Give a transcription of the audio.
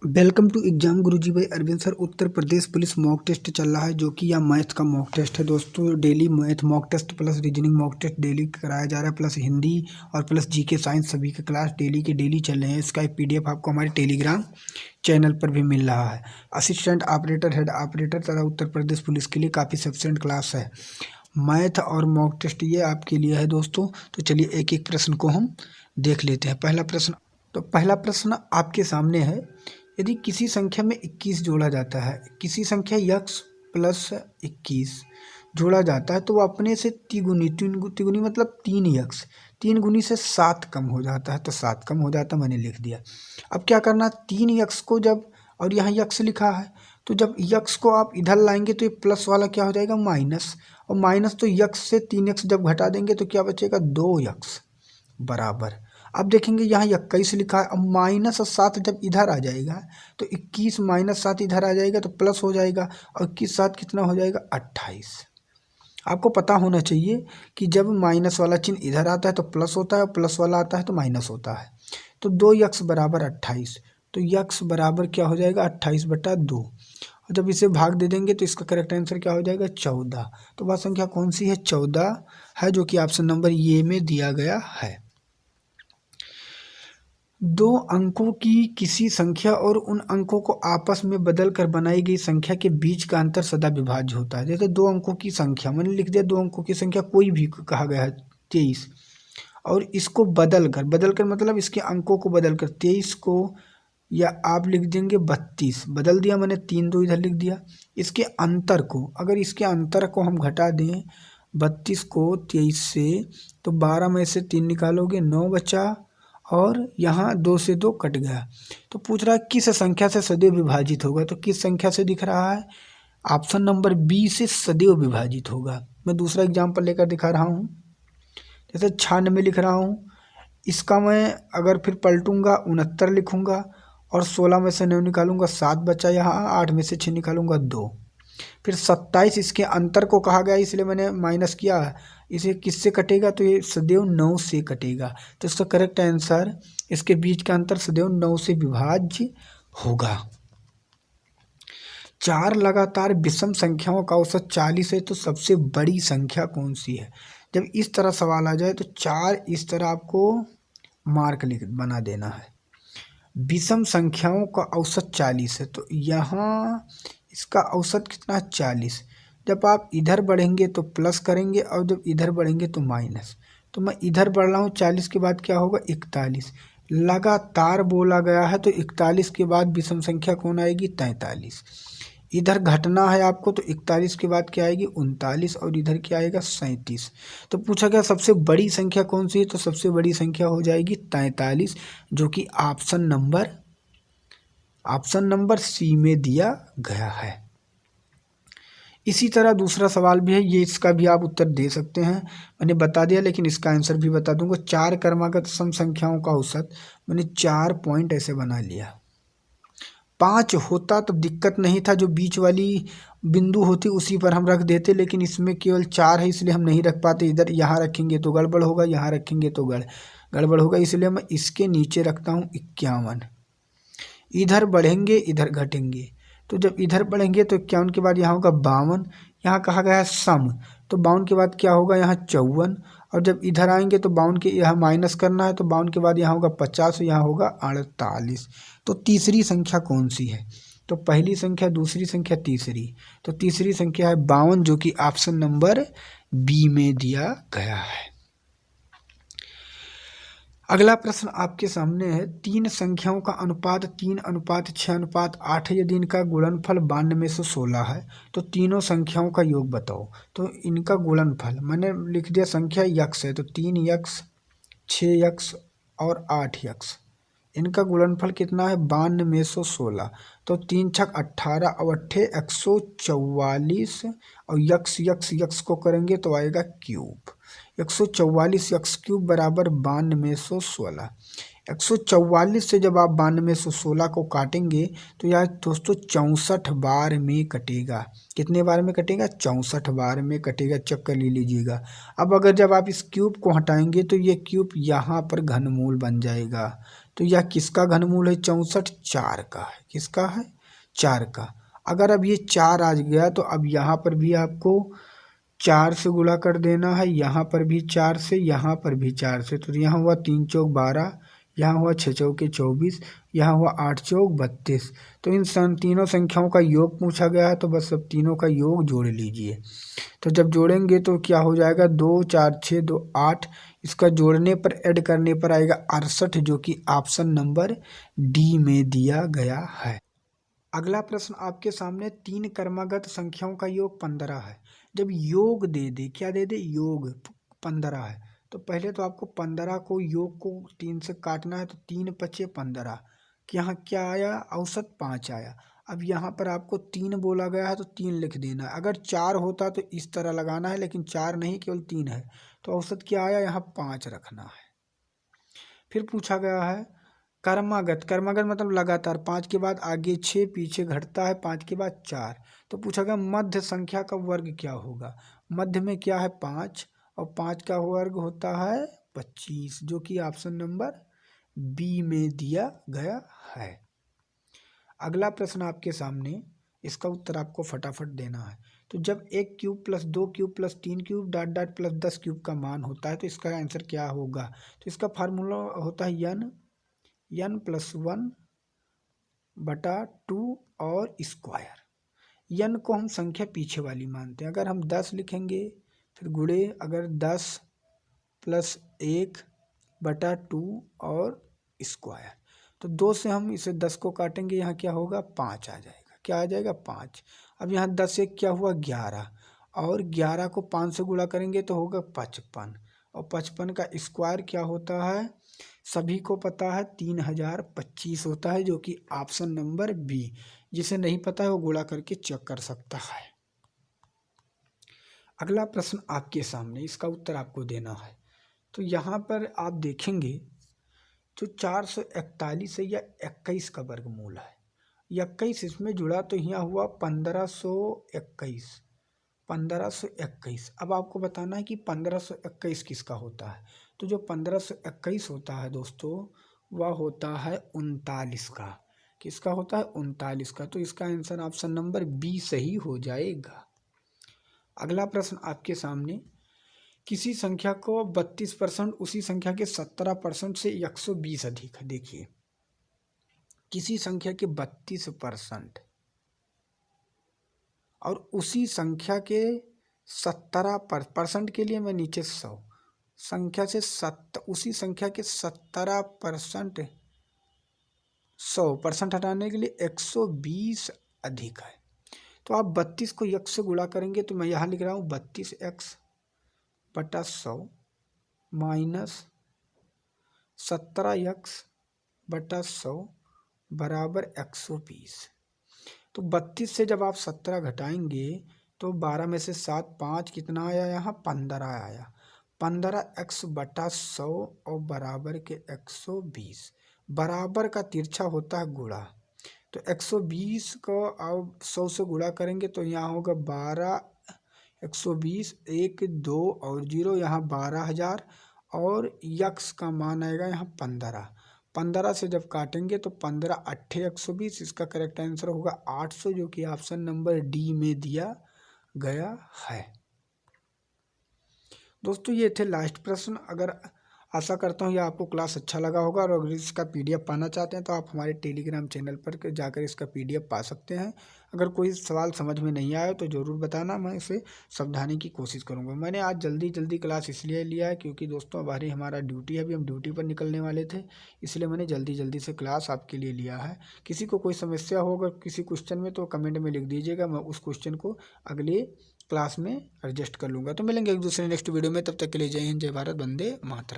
Welcome to exam गुरुजी भाई Arvind sir. Uttar Pradesh police mock test चल रहा है जो कि यह मैथ का मॉक टेस्ट है दोस्तों। Daily math mock test plus reasoning mock test daily कराया जा रहा है, प्लस हिंदी और प्लस जीके साइंस सभी के क्लास डेली के डेली चल रहे हैं। इसका एक पीडीएफ आपको हमारे टेलीग्राम चैनल पर भी मिल रहा है। असिस्टेंट ऑपरेटर, हेड ऑपरेटर तथा उत्तर प्रदेश पुलिस के लिए काफ़ी सफिशिएंट क्लास है। मैथ और मॉक टेस्ट ये आपके लिए है दोस्तों। तो चलिए एक एक प्रश्न को हम देख लेते हैं। पहला प्रश्न आपके सामने है। यदि किसी संख्या में 21 जोड़ा जाता है, किसी संख्या यक्स प्लस 21 जोड़ा जाता है तो वो अपने से तिगुनी तिगुनी मतलब 3 यक्स 3 गुनी से 7 कम हो जाता है। तो 7 कम हो जाता मैंने लिख दिया। अब क्या करना, 3 यक्स को जब, और यहाँ यक्स लिखा है तो जब यक्स को आप इधर लाएंगे तो ये प्लस वाला क्या हो जाएगा माइनस, और माइनस तो यक्स से 3 यक्स जब घटा देंगे तो क्या बचेगा 2 यक्स बराबर। अब देखेंगे यहाँ 21 लिखा है, अब माइनस 7 जब इधर आ जाएगा तो 21 माइनस 7 इधर आ जाएगा तो प्लस हो जाएगा, और 21 7 कितना हो जाएगा 28। आपको पता होना चाहिए कि जब माइनस वाला चिन्ह इधर आता है तो प्लस होता है, और प्लस वाला आता है तो माइनस होता है। तो 2 यक्स बराबर 28, तो यक्स बराबर क्या हो जाएगा 28/2। और जब इसे भाग दे देंगे तो इसका करेक्ट आंसर क्या हो जाएगा 14। तो वह संख्या कौन सी है 14 है, जो कि ऑप्शन नंबर ए में दिया गया है। 2 अंकों की किसी संख्या और उन अंकों को आपस में बदलकर बनाई गई संख्या के बीच का अंतर सदा विभाज्य होता है। जैसे 2 अंकों की संख्या मैंने लिख दिया, 2 अंकों की संख्या कोई भी कहा गया है 23, और इसको बदलकर मतलब इसके अंकों को बदलकर 23 को, या आप लिख देंगे 32, बदल दिया मैंने 3 2 इधर लिख दिया। इसके अंतर को, अगर इसके अंतर को हम घटा दें 32 को 23 से, तो 12 में से 3 निकालोगे 9 बचा, और यहाँ 2 से 2 कट गया। तो पूछ रहा है किस संख्या से सदैव विभाजित होगा, तो किस संख्या से दिख रहा है ऑप्शन नंबर बी से सदैव विभाजित होगा। मैं दूसरा एग्जाम्पल लेकर दिखा रहा हूँ। जैसे 96 लिख रहा हूँ, इसका मैं अगर फिर पलटूंगा 69 लिखूंगा, और 16 में से 9 निकालूंगा 7 बचा, यहाँ 8 में से 6 निकालूंगा 2। फिर 27 इसके अंतर को कहा गया इसलिए मैंने माइनस किया। इसे किससे कटेगा, तो ये सदैव 9 से कटेगा। तो इसका करेक्ट आंसर, इसके बीच का अंतर सदैव 9 से विभाज्य होगा। 4 लगातार विषम संख्याओं का औसत 40 है तो सबसे बड़ी संख्या कौन सी है। जब इस तरह सवाल आ जाए तो 4 इस तरह आपको मार्क लिख बना देना है। विषम संख्याओं का औसत 40 है तो यहाँ इसका औसत कितना 40। जब आप इधर बढ़ेंगे तो प्लस करेंगे, और जब इधर बढ़ेंगे तो माइनस। तो मैं इधर बढ़ रहा हूँ, 40 के बाद क्या होगा 41। लगातार बोला गया है तो 41 के बाद विषम संख्या कौन आएगी 43। इधर घटना है आपको तो 41 के बाद क्या आएगी 39, और इधर क्या आएगा 37। तो पूछा गया सबसे बड़ी संख्या कौन सी है, तो सबसे बड़ी संख्या हो जाएगी 43, जो कि ऑप्शन नंबर सी में दिया गया है। इसी तरह दूसरा सवाल भी है, ये इसका भी आप उत्तर दे सकते हैं, मैंने बता दिया लेकिन इसका आंसर भी बता दूंगा। 4 क्रमागत सम संख्याओं का औसत, मैंने 4 पॉइंट ऐसे बना लिया। 5 होता तो दिक्कत नहीं था, जो बीच वाली बिंदु होती उसी पर हम रख देते, लेकिन इसमें केवल 4 है इसलिए हम नहीं रख पाते। इधर यहाँ रखेंगे तो गड़बड़ होगा, यहाँ रखेंगे तो गड़बड़ होगा, इसलिए मैं इसके नीचे रखता हूँ 51। इधर बढ़ेंगे इधर घटेंगे, तो जब इधर बढ़ेंगे तो 51 के बाद यहाँ होगा 52। यहाँ कहा गया है सम, तो 52 के बाद क्या होगा यहाँ 54, और जब इधर आएंगे तो 52 के यहाँ माइनस करना है, तो 52 के बाद यहाँ होगा 50, यहाँ होगा 48। तो तीसरी संख्या कौन सी है, तो पहली संख्या, दूसरी संख्या, तीसरी। तो तीसरी संख्या है 52, जो कि ऑप्शन नंबर बी में दिया गया है। अगला प्रश्न आपके सामने है। 3 संख्याओं का अनुपात 3:6:8 है। यदि इनका गुणनफल 92 में से 16 है तो तीनों संख्याओं का योग बताओ। तो इनका गुणनफल मैंने लिख दिया, संख्या यक्स है तो 3 यक्स 6 यक्स और 8 यक्स। इनका गुणनफल कितना है 92 में से 16, तो 3 छक 18 और 8 144, और यक्स यक्स यक्स को करेंगे तो आएगा क्यूब। 144 यक्स क्यूब बराबर 92 में से 16। 144 से जब आप 92 में से 16 को काटेंगे तो यार दोस्तों 64 बार में कटेगा। कितने बार में कटेगा 64 बार में कटेगा, चेक कर लीजिएगा। अब अगर जब आप इस क्यूब को हटाएंगे तो ये क्यूब यहाँ पर घनमूल बन जाएगा, तो यह किसका घनमूल है 64? 4 का है। किसका है? 4 का। अगर अब ये 4 आ गया तो अब यहाँ पर भी आपको 4 से गुणा कर देना है, यहाँ पर भी 4 से, यहाँ पर भी 4 से। तो यहाँ हुआ 3 चौक 12, यहाँ हुआ 6 चौके 24, यहाँ हुआ 8 चौक 32। तो इन तीनों संख्याओं का योग पूछा गया है, तो बस अब तीनों का योग जोड़ लीजिए। तो जब जोड़ेंगे तो क्या हो जाएगा 2 4 6 2 8, इसका जोड़ने पर ऐड करने पर आएगा 68, जो कि ऑप्शन नंबर डी में दिया गया है। अगला प्रश्न आपके सामने 3 क्रमागत संख्याओं का योग 15 है। जब योग दे दे, क्या दे दे? योग 15 है, तो पहले तो आपको 15 को योग को 3 से काटना है, तो 3 पचे 15, यहाँ क्या आया? औसत 5 आया। अब यहाँ पर आपको 3 बोला गया है तो 3 लिख देना है। अगर 4 होता तो इस तरह लगाना है, लेकिन 4 नहीं, केवल 3 है, तो औसत क्या आया? यहाँ 5 रखना है। फिर पूछा गया है कर्मागत। कर्मागत मतलब लगातार, 5 के बाद आगे 6, पीछे घटता है, 5 के बाद 4। तो पूछा गया मध्य संख्या का वर्ग क्या होगा? मध्य में क्या है? 5, और 5 का वर्ग होता है 25, जो कि ऑप्शन नंबर बी में दिया गया है। अगला प्रश्न आपके सामने, इसका उत्तर आपको फटाफट देना है। तो जब 1 cube plus 2 cube plus 3 cube dot dot plus 10 cube का मान होता है, तो इसका आंसर क्या होगा? तो इसका फार्मूला होता है n प्लस 1 बटा 2 और स्क्वायर। n को हम संख्या पीछे वाली मानते हैं। अगर हम 10 लिखेंगे, फिर गुणे अगर 10 प्लस 1 बटा 2 और स्क्वायर, तो 2 से हम इसे 10 को काटेंगे, यहाँ क्या होगा? 5 आ जाएगा। क्या आ जाएगा? 5। अब यहाँ 10 से क्या हुआ? 11, और 11 को 5 से गुणा करेंगे तो होगा 55, और 55 का स्क्वायर क्या होता है? सभी को पता है 3025 होता है, जो कि ऑप्शन नंबर बी। जिसे नहीं पता है वो गुणा करके चेक कर सकता है। अगला प्रश्न आपके सामने, इसका उत्तर आपको देना है। तो यहाँ पर आप देखेंगे तो 441 है या 21 का वर्गमूल है। 21 इसमें जुड़ा तो यहाँ हुआ 1521। 1521। अब आपको बताना है कि 1521 किसका होता है। तो जो 1521 होता है दोस्तों, वह होता है 39 का। किसका होता है? 39 का। तो इसका आंसर ऑप्शन नंबर बी सही हो जाएगा। अगला प्रश्न आपके सामने, किसी संख्या को 32% उसी संख्या के 17% से 120 अधिक है। देखिए, किसी संख्या के 32% और उसी संख्या के 17% के लिए मैं नीचे 100 संख्या से उसी संख्या के 17%, 100% हटाने के लिए 120 अधिक है। तो आप 32 को 1 से गुणा करेंगे, तो मैं यहाँ लिख रहा हूँ 32x बटा 100 माइनस 17x बटा 100 बराबर 120। तो 32 से जब आप 17 घटाएंगे तो 12 में से 7, 5 कितना आया? यहाँ 15 आया। 15x बटा 100 और बराबर के 120। बराबर का तिरछा होता है गुणा, तो 120 को अब 100 से गुणा करेंगे तो यहाँ होगा 12, 120, 1 2 और 0, यहाँ 12,000, और यक्स का मान आएगा यहाँ 15। 15 से जब काटेंगे तो 15 8 120, इसका करेक्ट आंसर होगा 800, जो कि ऑप्शन नंबर डी में दिया गया है। दोस्तों ये थे लास्ट प्रश्न। अगर आशा करता हूँ ये आपको क्लास अच्छा लगा होगा, और अगर इसका पीडीएफ पाना चाहते हैं तो आप हमारे टेलीग्राम चैनल पर जाकर इसका पीडीएफ पा सकते हैं। अगर कोई सवाल समझ में नहीं आया तो ज़रूर बताना, मैं इसे समझाने की कोशिश करूँगा। मैंने आज जल्दी जल्दी क्लास इसलिए लिया है क्योंकि दोस्तों अभी हमारा ड्यूटी है, अभी हम ड्यूटी पर निकलने वाले थे, इसलिए मैंने जल्दी से क्लास आपके लिए लिया है। किसी को कोई समस्या हो अगर किसी क्वेश्चन में तो कमेंट में लिख दीजिएगा, मैं उस क्वेश्चन को अगले क्लास में एडजस्ट कर लूँगा। तो मिलेंगे एक दूसरे नेक्स्ट वीडियो में, तब तक के लिए जय हिंद, जय भारत, वंदे मातरम।